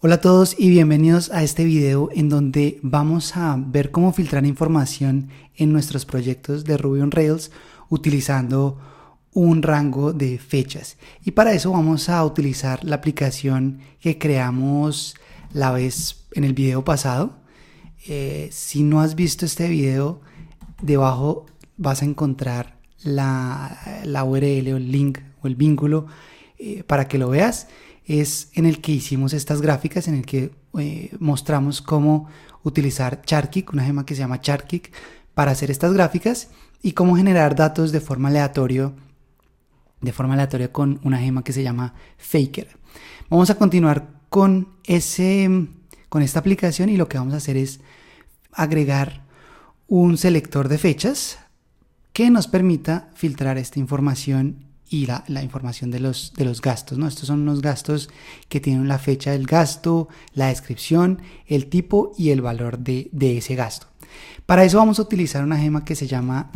Hola a todos y bienvenidos a este video en donde vamos a ver cómo filtrar información en nuestros proyectos de Ruby on Rails utilizando un rango de fechas. Y para eso vamos a utilizar la aplicación que creamos la vez en el video pasado. Si no has visto este video, debajo vas a encontrar la URL o el link o el vínculo para que lo veas. Es en el que hicimos estas gráficas, en el que mostramos cómo utilizar Chartkick, una gema que se llama Chartkick, para hacer estas gráficas y cómo generar datos de forma aleatoria con una gema que se llama Faker. Vamos a continuar con esta aplicación y lo que vamos a hacer es agregar un selector de fechas que nos permita filtrar esta información y la información de los gastos, ¿no? Estos son unos gastos que tienen la fecha del gasto, la descripción, el tipo y el valor de ese gasto. Para eso vamos a utilizar una gema que se llama,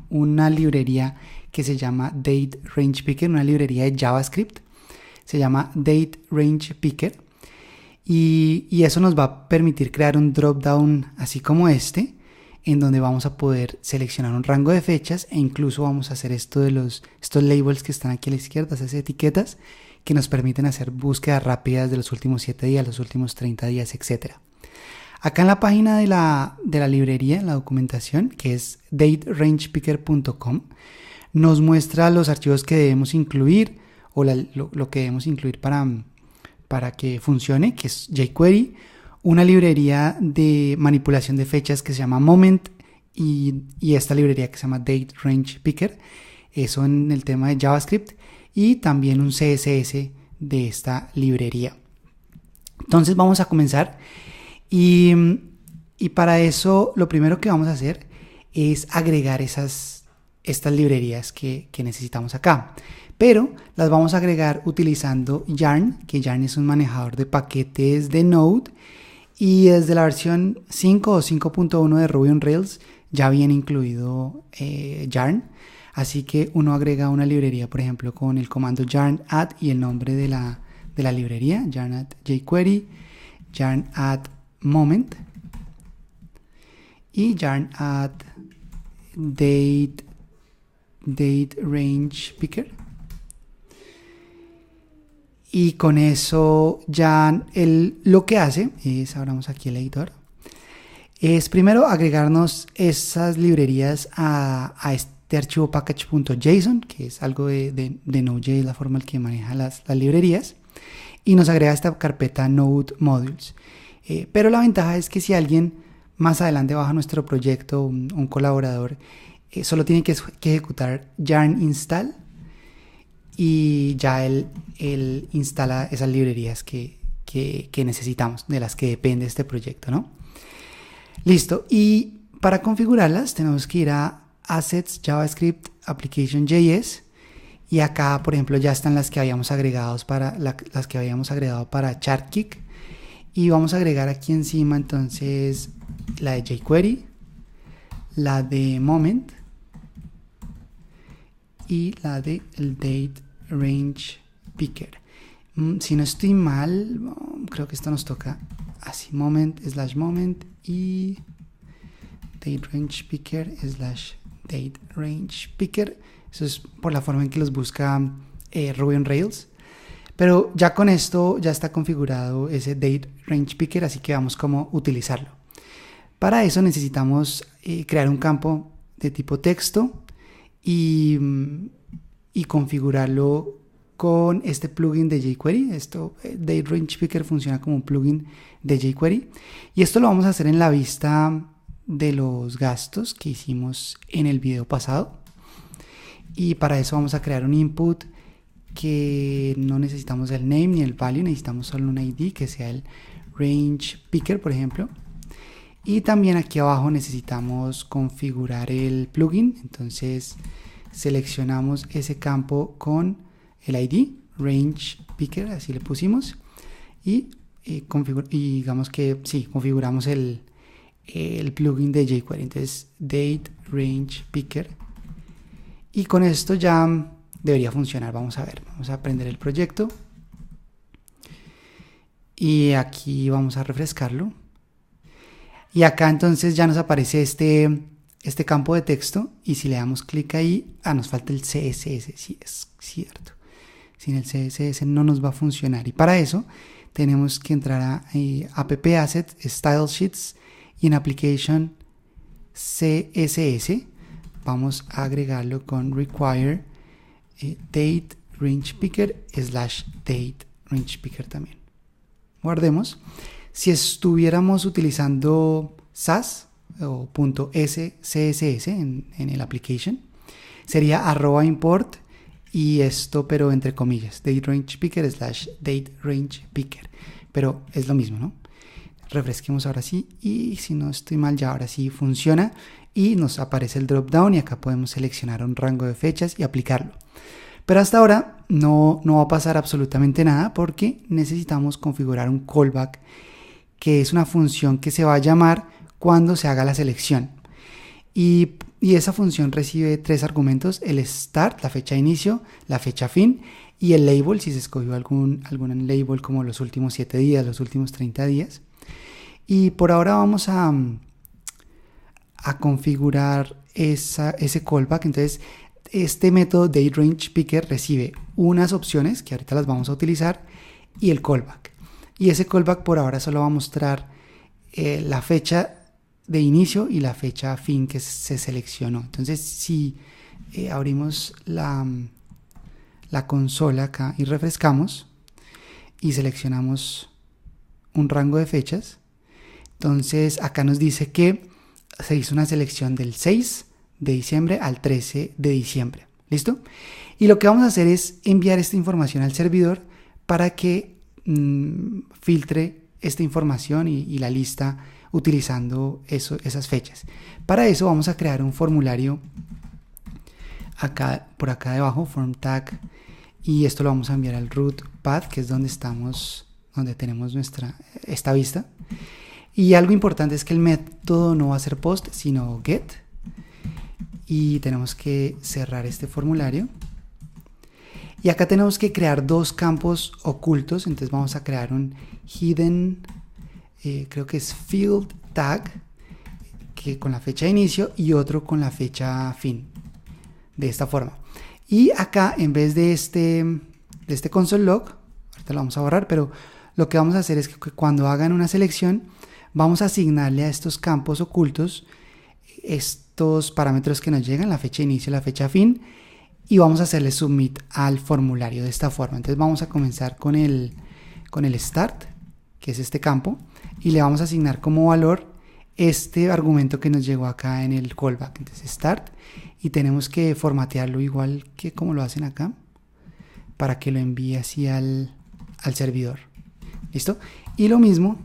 una librería que se llama Date Range Picker, una librería de JavaScript, se llama Date Range Picker, y eso nos va a permitir crear un dropdown así como este, en donde vamos a poder seleccionar un rango de fechas e incluso vamos a hacer estos labels que están aquí a la izquierda, esas etiquetas que nos permiten hacer búsquedas rápidas de los últimos 7 días, los últimos 30 días, etc. Acá en la página de la librería, en la documentación, que es daterangepicker.com, nos muestra los archivos que debemos incluir o lo que debemos incluir para que funcione, que es jQuery, una librería de manipulación de fechas que se llama Moment y esta librería que se llama Date Range Picker, eso en el tema de JavaScript, y también un CSS de esta librería. Entonces vamos a comenzar y para eso lo primero que vamos a hacer es agregar estas librerías que necesitamos acá, pero las vamos a agregar utilizando Yarn, que Yarn es un manejador de paquetes de Node. Y desde la versión 5 o 5.1 de Ruby on Rails ya viene incluido Yarn. Así que uno agrega una librería, por ejemplo, con el comando yarn add y el nombre de la librería, yarn add jQuery, yarn add moment y yarn add date range picker. Y con eso ya lo que hace es, abramos aquí el editor, es primero agregarnos esas librerías a este archivo package.json, que es algo de Node.js, la forma en que maneja las librerías, y nos agrega esta carpeta Node Modules. Pero la ventaja es que si alguien más adelante baja nuestro proyecto, un colaborador, solo tiene que ejecutar yarn install y ya él instala esas librerías que necesitamos, de las que depende este proyecto, ¿no? Listo, y para configurarlas tenemos que ir a Assets, JavaScript, Application.js, y acá, por ejemplo, ya están las que habíamos agregado para Chartkick, y vamos a agregar aquí encima entonces la de jQuery, la de Moment y la de el Date Range Picker. Si no estoy mal, creo que esto nos toca así, moment y Date Range Picker Date Range Picker. Eso es por la forma en que los busca Ruby on Rails. Pero ya con esto ya está configurado ese Date Range Picker, así que vamos cómo utilizarlo. Para eso necesitamos crear un campo de tipo texto y configurarlo con este plugin de jQuery. Date Range Picker funciona como un plugin de jQuery, y esto lo vamos a hacer en la vista de los gastos que hicimos en el video pasado. Y para eso vamos a crear un input que no necesitamos el name ni el value, necesitamos solo un ID que sea el Range Picker, por ejemplo. Y también aquí abajo necesitamos configurar el plugin, entonces seleccionamos ese campo con el ID, Range Picker, así le pusimos, y digamos que sí, configuramos el plugin de jQuery, entonces Date Range Picker, y con esto ya debería funcionar. Vamos a ver, vamos a prender el proyecto y aquí vamos a refrescarlo. Y acá entonces ya nos aparece este campo de texto, y si le damos clic ahí, nos falta el CSS, sí es cierto. Sin el CSS no nos va a funcionar, y para eso tenemos que entrar a App Assets, Style Sheets, y en Application CSS vamos a agregarlo con require date range picker / date range picker también. Guardemos. Si estuviéramos utilizando SAS o .scss en el application, sería @import y esto, pero entre comillas, date range picker / date range picker, pero es lo mismo, ¿no? Refresquemos ahora sí, y si no estoy mal, ya ahora sí funciona y nos aparece el drop down, y acá podemos seleccionar un rango de fechas y aplicarlo. Pero hasta ahora no va a pasar absolutamente nada, porque necesitamos configurar un callback, que es una función que se va a llamar cuando se haga la selección. Y esa función recibe 3 argumentos: el start, la fecha de inicio, la fecha fin, y el label, si se escogió algún label como los últimos 7 días, los últimos 30 días. Y por ahora vamos a configurar ese callback. Entonces, este método dateRangePicker recibe unas opciones que ahorita las vamos a utilizar y el callback. Y ese callback por ahora solo va a mostrar la fecha de inicio y la fecha fin que se seleccionó. Entonces, si abrimos la consola acá y refrescamos y seleccionamos un rango de fechas, entonces acá nos dice que se hizo una selección del 6 de diciembre al 13 de diciembre. ¿Listo? Y lo que vamos a hacer es enviar esta información al servidor para que filtre esta información y la lista utilizando esas fechas. Para eso vamos a crear un formulario por acá debajo, form tag, y esto lo vamos a enviar al root path, que es donde tenemos esta vista. Y algo importante es que el método no va a ser post, sino get. Y tenemos que cerrar este formulario. Y acá tenemos que crear 2 campos ocultos. Entonces vamos a crear un hidden, creo que es field tag, que con la fecha de inicio, y otro con la fecha fin. De esta forma. Y acá, en vez de este console log, ahorita lo vamos a borrar, pero lo que vamos a hacer es que cuando hagan una selección, vamos a asignarle a estos campos ocultos estos parámetros que nos llegan, la fecha de inicio y la fecha fin, y vamos a hacerle submit al formulario de esta forma. Entonces vamos a comenzar con el start, que es este campo, y le vamos a asignar como valor este argumento que nos llegó acá en el callback. Entonces start, y tenemos que formatearlo igual que como lo hacen acá, para que lo envíe así al servidor. ¿Listo? Y lo mismo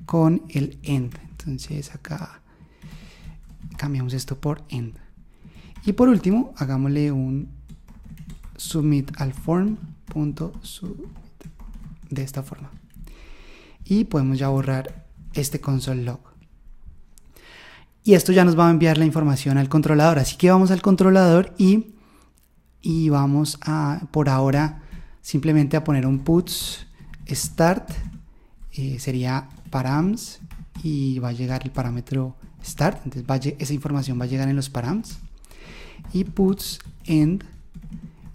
con el end. Entonces acá cambiamos esto por end. Y por último, hagámosle un submit al form.submit de esta forma. Y podemos ya borrar este console log. Y esto ya nos va a enviar la información al controlador. Así que vamos al controlador y vamos a, por ahora, simplemente a poner un puts start. Sería params, y va a llegar el parámetro start. Entonces esa información va a llegar en los params. Y puts end,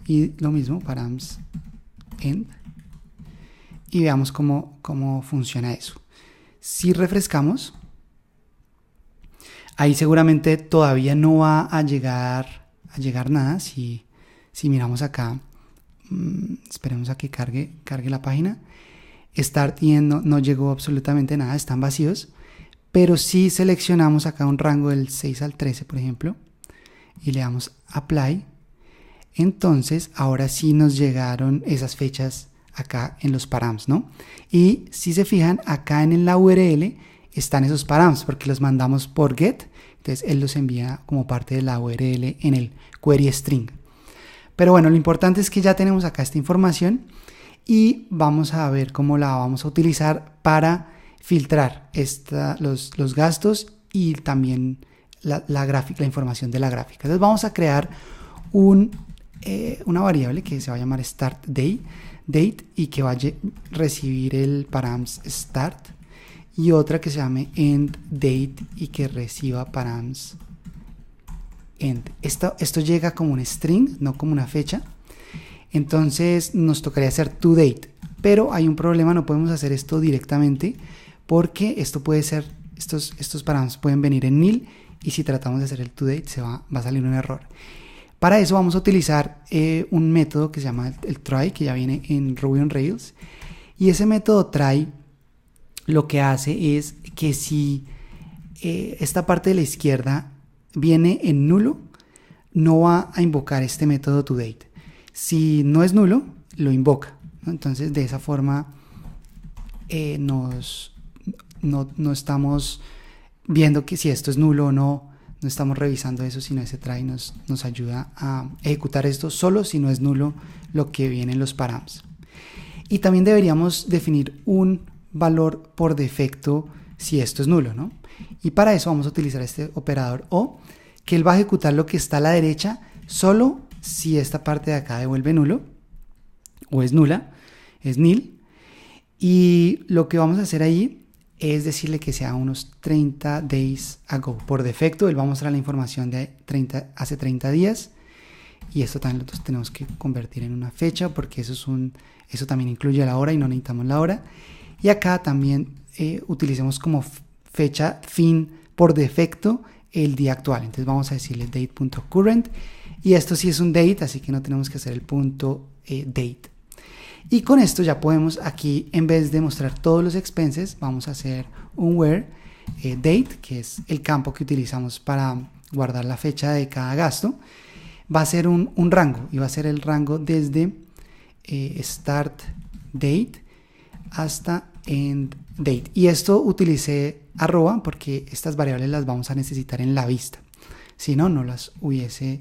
y lo mismo, params end. Y veamos cómo funciona eso. Si refrescamos, ahí seguramente todavía no va a llegar nada. Si miramos acá, esperemos a que cargue la página. Start y end no llegó absolutamente nada, están vacíos. Pero si seleccionamos acá un rango del 6 al 13, por ejemplo, y le damos apply, entonces ahora sí nos llegaron esas fechas acá en los params, ¿no? Y si se fijan, acá en la URL están esos params porque los mandamos por get. Entonces él los envía como parte de la URL en el query string. Pero bueno, lo importante es que ya tenemos acá esta información y vamos a ver cómo la vamos a utilizar para filtrar los gastos y también la gráfica, la información de la gráfica. Entonces vamos a crear una variable que se va a llamar start day, date y que va a recibir el params start, y otra que se llame end date y que reciba params end. Esto llega como un string, no como una fecha. Entonces nos tocaría hacer toDate, pero hay un problema, no podemos hacer esto directamente porque esto puede ser, estos params pueden venir en nil, y si tratamos de hacer el toDate va a salir un error. Para eso vamos a utilizar un método que se llama el try, que ya viene en Ruby on Rails, y ese método try lo que hace es que si esta parte de la izquierda viene en nulo, no va a invocar este método toDate. Si no es nulo, lo invoca, ¿no? Entonces de esa forma no estamos viendo que si esto es nulo o no estamos revisando eso, sino ese try nos ayuda a ejecutar esto solo si no es nulo lo que viene en los params. Y también deberíamos definir un valor por defecto si esto es nulo, ¿no? Y para eso vamos a utilizar este operador O, que él va a ejecutar lo que está a la derecha solo si esta parte de acá devuelve nulo o es nula, es nil. Y lo que vamos a hacer ahí es decirle que sea unos 30 days ago. Por defecto él va a mostrar la información de hace 30 días, y esto también nosotros tenemos que convertir en una fecha porque eso también incluye la hora y no necesitamos la hora. Y acá también utilicemos como fecha fin por defecto el día actual. Entonces vamos a decirle date.current, y esto sí es un date, así que no tenemos que hacer el punto date. Y con esto ya podemos aquí, en vez de mostrar todos los expenses, vamos a hacer un where date, que es el campo que utilizamos para guardar la fecha de cada gasto. Va a ser un rango, y va a ser el rango desde start date hasta end date. Y esto utilicé arroba porque estas variables las vamos a necesitar en la vista. Si no, no hubiese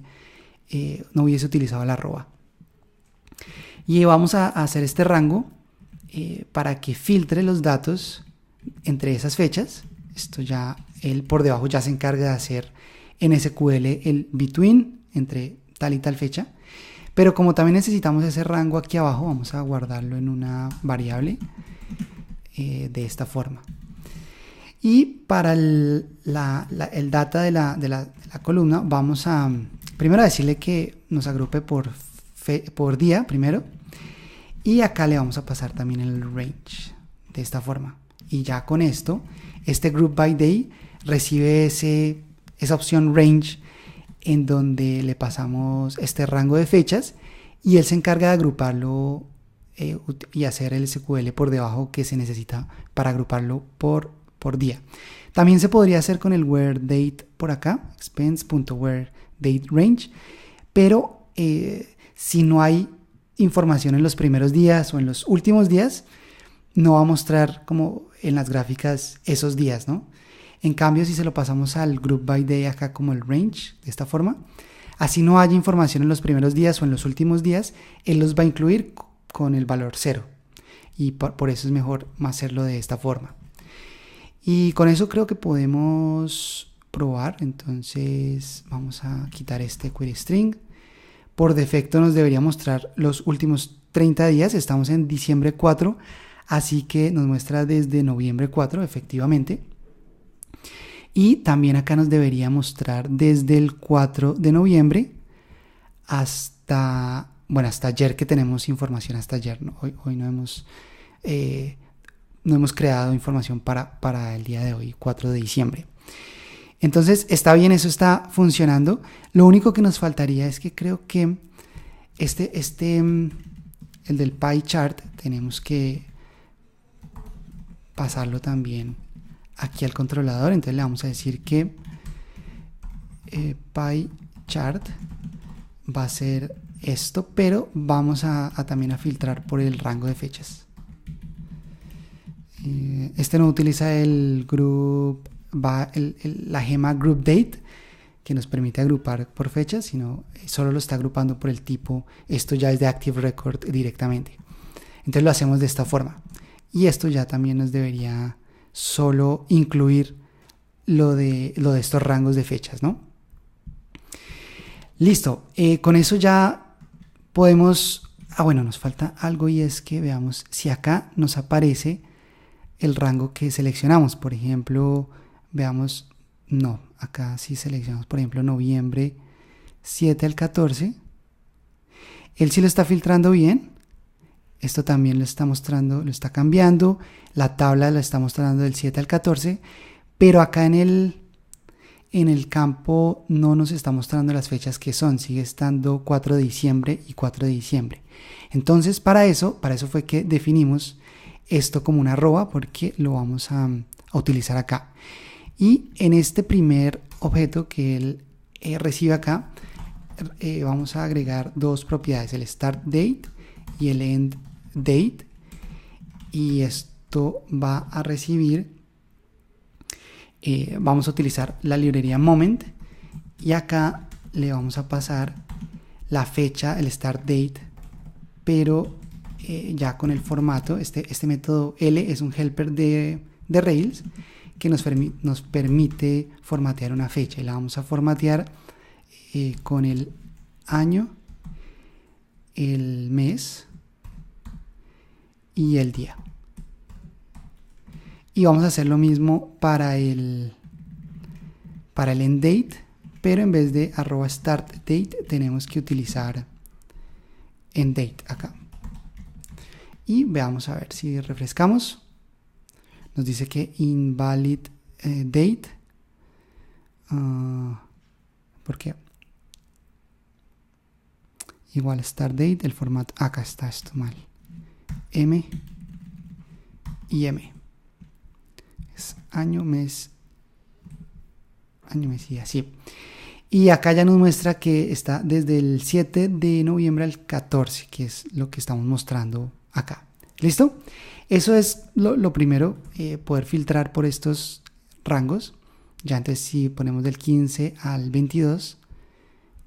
utilizado la arroba. Y vamos a hacer este rango para que filtre los datos entre esas fechas. Esto ya, él por debajo ya se encarga de hacer en SQL el between entre tal y tal fecha. Pero como también necesitamos ese rango aquí abajo, vamos a guardarlo en una variable de esta forma. Y para el data de la columna, vamos a primero decirle que nos agrupe por día primero, y acá le vamos a pasar también el range de esta forma. Y ya con esto, este group by day recibe esa opción range, en donde le pasamos este rango de fechas, y él se encarga de agruparlo y hacer el SQL por debajo que se necesita para agruparlo por día. También se podría hacer con el where date por acá, expense.where date range, pero si no hay información en los primeros días o en los últimos días, no va a mostrar como en las gráficas esos días, ¿no? En cambio, si se lo pasamos al group by day acá como el range, de esta forma, así no haya información en los primeros días o en los últimos días, él los va a incluir con el valor 0. Y por eso es mejor hacerlo de esta forma. Y con eso creo que podemos probar. Entonces vamos a quitar este query string. Por defecto nos debería mostrar los últimos 30 días. Estamos en diciembre 4, así que nos muestra desde noviembre 4 efectivamente. Y también acá nos debería mostrar desde el 4 de noviembre hasta ayer, que tenemos información hasta ayer, ¿no? Hoy no hemos creado información para el día de hoy, 4 de diciembre. Entonces está bien, eso está funcionando. Lo único que nos faltaría es que creo que el del pie chart tenemos que pasarlo también aquí al controlador. Entonces le vamos a decir que pie chart va a ser esto, pero vamos a también a filtrar por el rango de fechas. Este no utiliza el group, la gema group date, que nos permite agrupar por fechas, sino solo lo está agrupando por el tipo. Esto ya es de Active Record directamente. Entonces lo hacemos de esta forma. Y esto ya también nos debería solo incluir lo de estos rangos de fechas, ¿no? Listo. Con eso ya podemos Bueno, nos falta algo y es que veamos si acá nos aparece el rango que seleccionamos. Por ejemplo, veamos, no, acá si seleccionamos, por ejemplo, noviembre 7 al 14. Él sí lo está filtrando bien. Esto también lo está mostrando, lo está cambiando. La tabla lo está mostrando del 7 al 14. Pero acá en el campo no nos está mostrando las fechas que son. Sigue estando 4 de diciembre y 4 de diciembre. Entonces, para eso fue que definimos esto como una arroba, porque lo vamos a utilizar acá. Y en este primer objeto que él recibe acá, vamos a agregar dos propiedades, el start date y el end date, y esto va a recibir, vamos a utilizar la librería moment, y acá le vamos a pasar la fecha, el start date, pero ya con el formato. Este método L es un helper de Rails que nos permite formatear una fecha, y la vamos a formatear con el año, el mes y el día. Y vamos a hacer lo mismo para el end date, pero en vez de @start date tenemos que utilizar end date acá. Y veamos a ver si refrescamos. Nos dice que invalid date. ¿Por qué? Igual start date, el formato. Acá está esto mal. M y M. Es año, mes y así. Y acá ya nos muestra que está desde el 7 de noviembre al 14, que es lo que estamos mostrando acá. ¿Listo? Eso es lo primero, poder filtrar por estos rangos. Ya entonces si ponemos del 15 al 22,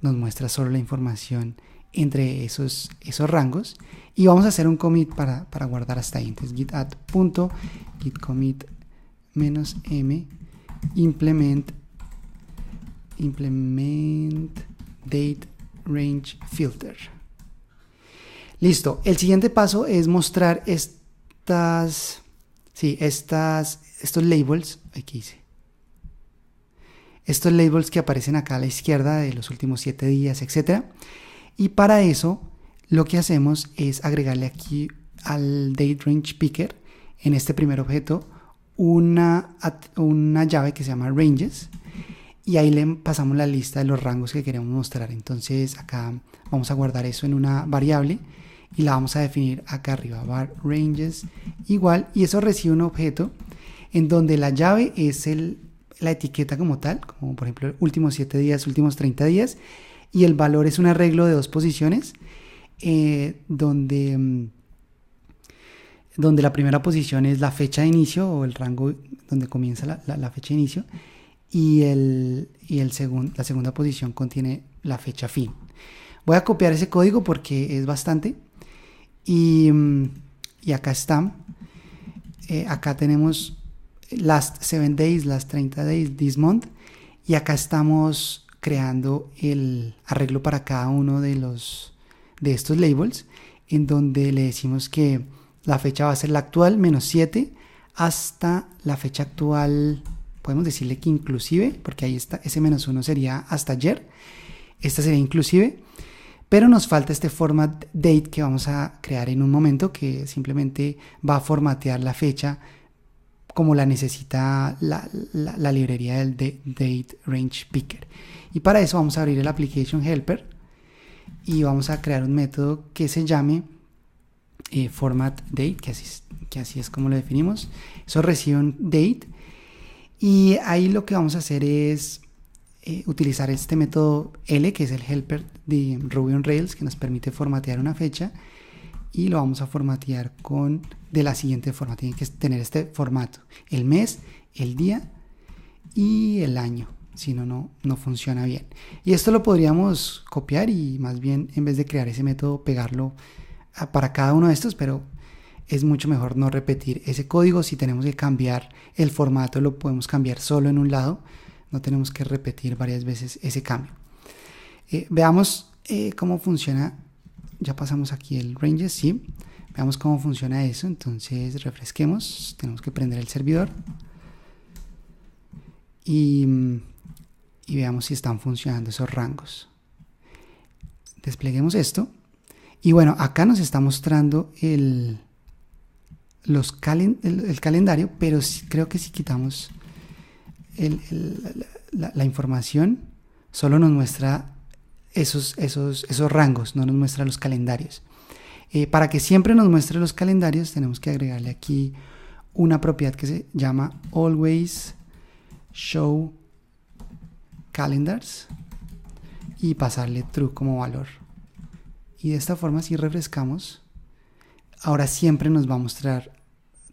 nos muestra solo la información entre esos rangos. Y vamos a hacer un commit para guardar hasta ahí. Entonces git add punto git commit -m implement date range filter. Listo. El siguiente paso es mostrar estos labels. Aquí dice. Estos labels que aparecen acá a la izquierda de los últimos 7 días, etc. Y para eso lo que hacemos es agregarle aquí al date range picker, en este primer objeto, una llave que se llama ranges, y ahí le pasamos la lista de los rangos que queremos mostrar. Entonces acá vamos a guardar eso en una variable y la vamos a definir acá arriba, var ranges igual, y eso recibe un objeto en donde la llave es la etiqueta como tal, como por ejemplo últimos 7 días, últimos 30 días, y el valor es un arreglo de 2 posiciones, donde la primera posición es la fecha de inicio, o el rango donde comienza la fecha de inicio, y la segunda posición contiene la fecha fin. Voy a copiar ese código porque es bastante, y acá está. Acá tenemos last 7 days, last 30 days, this month, y acá estamos creando el arreglo para cada uno de estos labels, en donde le decimos que la fecha va a ser la actual -7 hasta la fecha actual. Podemos decirle que inclusive, porque ahí está, ese -1 sería hasta ayer, esta sería inclusive, pero nos falta este format date que vamos a crear en un momento, que simplemente va a formatear la fecha como la necesita la librería del date range picker. Y para eso vamos a abrir el application helper y vamos a crear un método que se llame format date, que así es como lo definimos. Eso recibe un date, y ahí lo que vamos a hacer es utilizar este método L, que es el helper de Ruby on Rails, que nos permite formatear una fecha, y lo vamos a formatear de la siguiente forma. Tiene que tener este formato: el mes, el día y el año. Si no funciona bien. Y esto lo podríamos copiar y más bien, en vez de crear ese método, pegarlo para cada uno de estos, pero es mucho mejor no repetir ese código. Si tenemos que cambiar el formato, lo podemos cambiar solo en un lado, no tenemos que repetir varias veces ese cambio. Veamos cómo funciona ya pasamos aquí el ranges, sí. Veamos cómo funciona eso. Entonces refresquemos, tenemos que prender el servidor y veamos si están funcionando esos rangos. Despleguemos esto y bueno, acá nos está mostrando el calendario, pero creo que si quitamos la información, solo nos muestra esos rangos, no nos muestra los calendarios. Para que siempre nos muestre los calendarios, tenemos que agregarle aquí una propiedad que se llama always show calendars y pasarle true como valor. Y de esta forma, si refrescamos, ahora siempre nos va a mostrar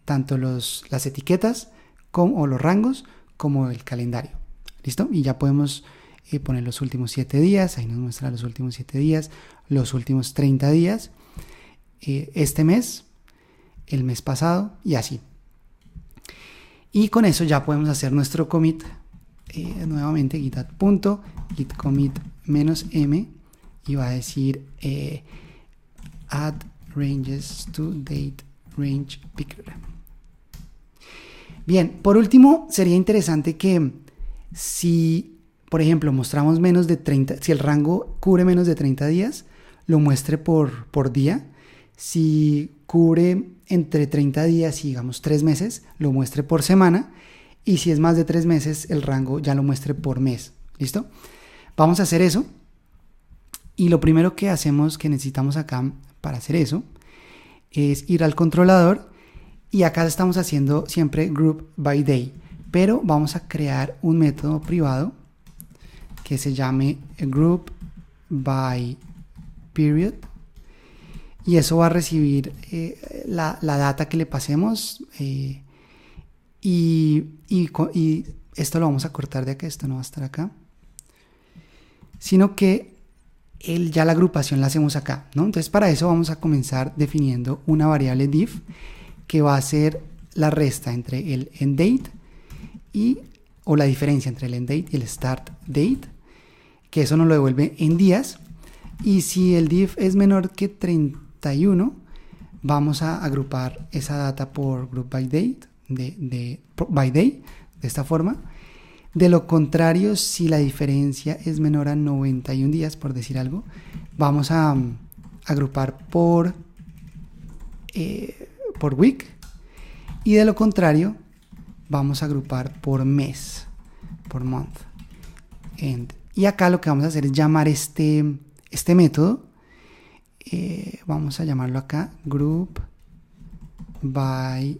tanto las etiquetas o los rangos como el calendario. ¿Listo? Y ya podemos poner los últimos 7 días. Ahí nos muestra los últimos 7 días, los últimos 30 días, este mes, el mes pasado y así. Y con eso ya podemos hacer nuestro commit. Nuevamente git commit -m y va a decir add ranges to date range picker. Bien, por último sería interesante que si, por ejemplo, mostramos menos de 30, si el rango cubre menos de 30 días, lo muestre por día. Si cubre entre 30 días y digamos 3 meses, lo muestre por semana. Y si es más de 3 meses, el rango ya lo muestre por mes. ¿Listo? Vamos a hacer eso. Y lo primero que necesitamos acá para hacer eso, es ir al controlador. Y acá estamos haciendo siempre group by day. Pero vamos a crear un método privado que se llame group by period. Y eso va a recibir la data que le pasemos. Y esto lo vamos a cortar de acá. Esto no va a estar acá. Sino que ya la agrupación la hacemos acá, ¿no? Entonces para eso vamos a comenzar definiendo una variable div que va a ser la resta entre el endDate o la diferencia entre el endDate y el startDate, que eso nos lo devuelve en días. Y si el div es menor que 31, vamos a agrupar esa data por group by date, by day, de esta forma. De lo contrario, si la diferencia es menor a 91 días, por decir algo, vamos a agrupar por week. Y de lo contrario, vamos a agrupar por mes, por month. Y acá lo que vamos a hacer es llamar este método. Vamos a llamarlo acá group by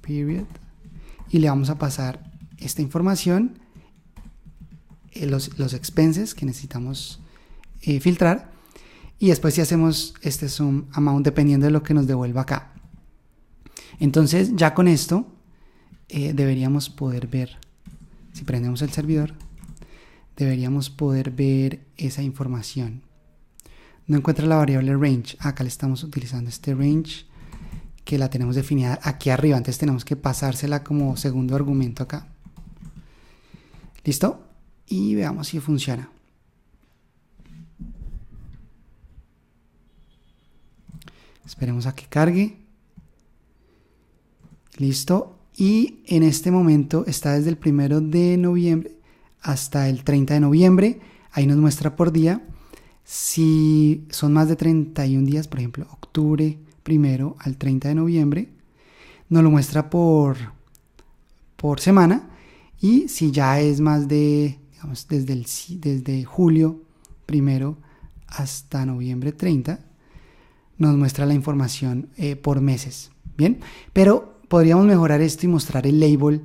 period. Y le vamos a pasar esta información, los expenses que necesitamos filtrar, y después si hacemos este sum amount dependiendo de lo que nos devuelva acá. Entonces ya con esto deberíamos poder ver, si prendemos el servidor, deberíamos poder ver esa información. No encuentra la variable range. Acá le estamos utilizando este range que la tenemos definida aquí arriba, entonces tenemos que pasársela como segundo argumento acá. ¿Listo? Y veamos si funciona. Esperemos a que cargue. Listo. Y en este momento está desde el 1 de noviembre hasta el 30 de noviembre. Ahí nos muestra por día. Si son más de 31 días, por ejemplo, octubre 1 al 30 de noviembre, nos lo muestra por semana. Y si ya es más de, digamos, desde julio 1 hasta noviembre 30, nos muestra la información por meses. Bien, pero podríamos mejorar esto y mostrar el label.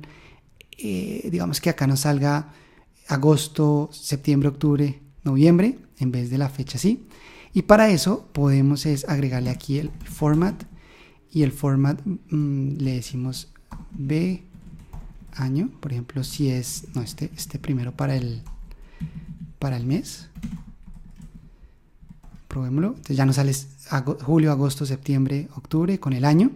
Digamos que acá nos salga agosto, septiembre, octubre, noviembre, en vez de la fecha así. Y para eso podemos agregarle aquí el format. Y el format le decimos B año, por ejemplo, si es este primero para el mes. Probémoslo. Entonces ya nos sale julio, agosto, septiembre, octubre con el año.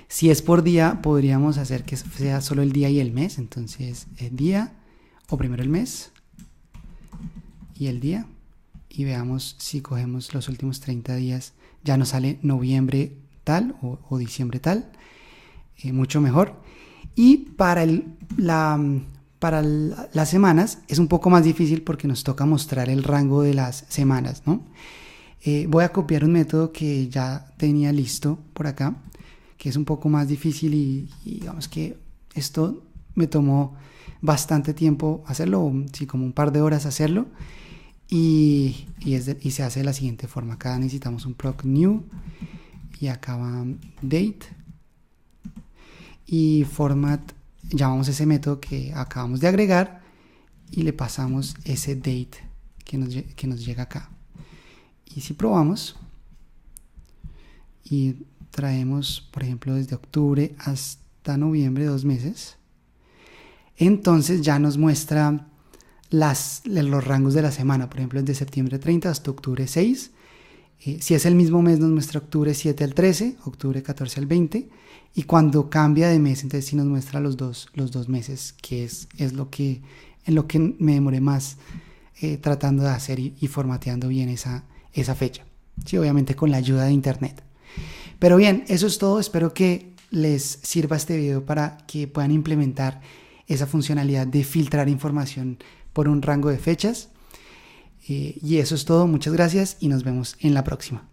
Si es por día, podríamos hacer que sea solo el día y el mes. Entonces el día, o primero el mes y el día, y veamos si cogemos los últimos 30 días, ya nos sale noviembre tal o diciembre tal, mucho mejor. Y para las semanas es un poco más difícil porque nos toca mostrar el rango de las semanas, ¿no? Voy a copiar un método que ya tenía listo por acá, que es un poco más difícil y digamos que esto me tomó bastante tiempo hacerlo, sí, como un par de horas hacerlo, y se hace de la siguiente forma. Acá necesitamos un proc new y acá va date y format, llamamos ese método que acabamos de agregar y le pasamos ese date que nos llega acá. Y si probamos y traemos, por ejemplo, desde octubre hasta noviembre, 2 meses, entonces ya nos muestra los rangos de la semana. Por ejemplo, desde septiembre 30 hasta octubre 6. Si es el mismo mes, nos muestra octubre 7 al 13, octubre 14 al 20. Y cuando cambia de mes, entonces sí nos muestra los dos meses, que es en lo que me demoré más tratando de hacer y formateando bien esa fecha. Sí, obviamente con la ayuda de internet. Pero bien, eso es todo. Espero que les sirva este video para que puedan implementar esa funcionalidad de filtrar información por un rango de fechas. Y eso es todo. Muchas gracias y nos vemos en la próxima.